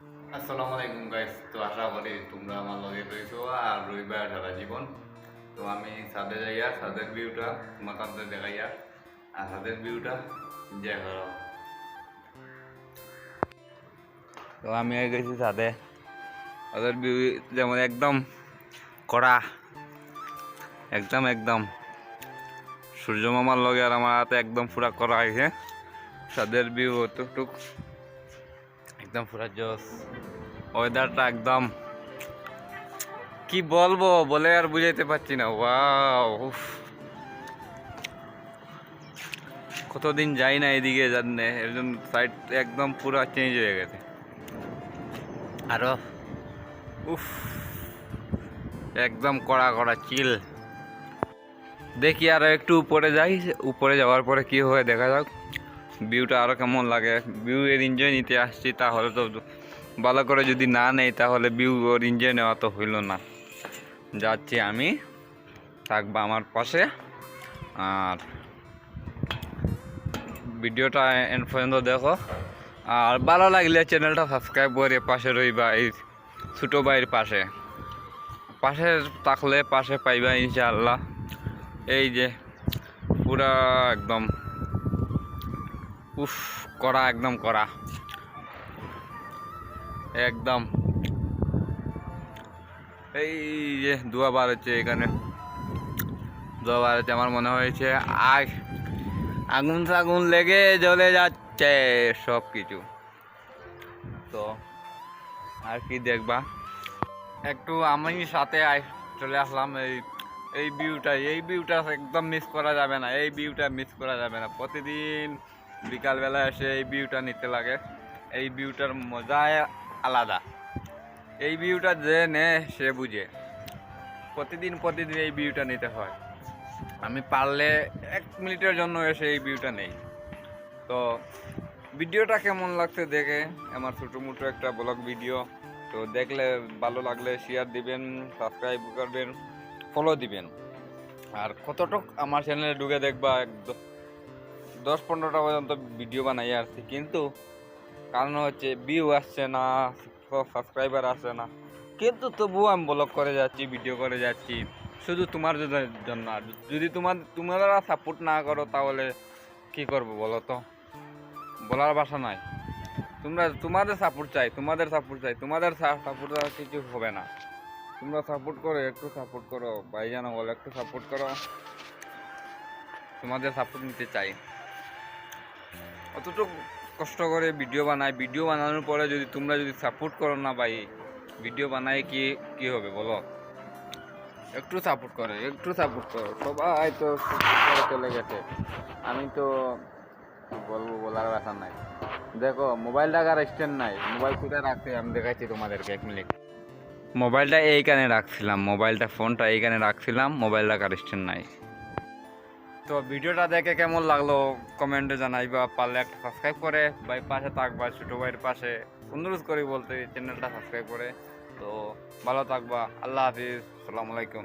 আসসালামু আলাইকুম গাইস। তো আশা করি তোমরা আমার লগে রয়েছো আর রইবা সারা জীবন। তো আমি ছাদে যাইয়া ছাদের ভিউটা তোমাদের দেখাইয়া আর ছাদের ভিউটা দেখো। তো আমি গেছি ছাদে, ছাদের ভিউ যেমন একদম কড়া, একদম একদম সূর্য মামার লগে আর আমার হাতে একদম পুরা করা হয়েছে। ছাদের ভিউ টুকটুক একদম পুরা জোস, ওয়েদারটা একদম কি বলবো, বলে আর বুঝাইতে পারছি না। ওয়াও, কতদিন যাই না এদিকে, জানে এর জন্য সাইড একদম পুরো চেঞ্জ হয়ে গেছে। আরো উফ, একদম কড়া কড়া চিল। দেখি আরো একটু উপরে যাই, উপরে যাওয়ার পরে কি হয় দেখা যাক, ভিউটা আরো কেমন লাগে। ভিউ এর এনজয় নিতে আসছি, তাহলে তো ভালো করে যদি না নেই তাহলে ভিউ ওর এনজয় নেওয়া তো হইল না। যাচ্ছি আমি, থাকবা আমার পাশে, আর ভিডিওটা এন্ড পর্যন্ত দেখো। আর ভালো লাগলে চ্যানেলটা সাবস্ক্রাইব করে পাশে রইবা, এই ছোটো ভাইয়ের পাশে পাশে থাকলে পাশে পাইবা ইনশাআল্লাহ। এই যে পুরা একদম উফ করা, একদম করা, একদম এই যে ধোঁয়া বার হচ্ছে, এখানে ধোঁয়া বার হচ্ছে। আমার মনে হয়েছে আগুন টাগুন লেগে জ্বলে যাচ্ছে সব কিছু। তো আর কি দেখবা, একটু আমি সাথে চলে আসলাম। এই ভিউটা একদম মিস করা যাবে না, এই ভিউটা মিস করা যাবে না। প্রতিদিন বিকালবেলা এসে এই ভিউটা নিতে লাগে, এই ভিউটার মজাই আলাদা। এই ভিউটা যে নে সে বুঝে, প্রতিদিন প্রতিদিন এই ভিউটা নিতে হয়। আমি পারলে 1 মিনিটের জন্য এসে এই ভিউটা নেই। তো ভিডিওটা কেমন লাগছে দেখে, আমার ছোটো মোটো একটা ব্লগ ভিডিও। তো দেখলে ভালো লাগলে শেয়ার দিবেন, সাবস্ক্রাইব করবেন, ফলো দিবেন। আর কতটুক আমার চ্যানেলে ঢুকে দেখবা 10-15টা পর্যন্ত ভিডিও বানাই আসছি, কিন্তু কারণ হচ্ছে ভিউ আসছে না, সাবস্ক্রাইবার আসছে না, কিন্তু তবুও আমি ব্লগ করে যাচ্ছি, ভিডিও করে যাচ্ছি শুধু তোমার জন্য। আর যদি তোমরা সাপোর্ট না করো তাহলে কি করবো বলো তো, বলার ভাষা নাই। তোমাদের সাপোর্ট চাই, তোমাদের সাপোর্ট কিছু হবে না। তোমরা সাপোর্ট করো, একটু সাপোর্ট করো ভাইজান, বলো একটু সাপোর্ট করো, তোমাদের সাপোর্ট নিতে চাই। অতটুকু কষ্ট করে ভিডিও বানাই, ভিডিও বানানোর পরে যদি তোমরা সাপোর্ট করো না ভাই, ভিডিও বানাই কি হবে বলো। একটু সাপোর্ট করো, একটু সাপোর্ট করো। সবাই তো চলে গেছে, আমি তো বলবো, বলার কথা নাই। দেখো মোবাইলটা আর স্ট্যান্ড নাই, মোবাইল কোথায় রাখতে আমি দেখাচ্ছি তোমাদেরকে, 1 মিনিট। মোবাইলটা এইখানে রাখছিলাম, ফোনটা এইখানে রাখছিলাম, মোবাইলটা আর স্ট্যান্ড নাই। তো ভিডিওটা দেখে কেমন লাগলো কমেন্টে জানাইবা, পারলে একটা সাবস্ক্রাইব করে ভাই পাশে থাকবা, ছোটো ভাইয়ের পাশে অনুরোধ করি বলতে চ্যানেলটা সাবস্ক্রাইব করে। তো ভালো থাকবা, আল্লাহ হাফিজ, আসসালামু আলাইকুম।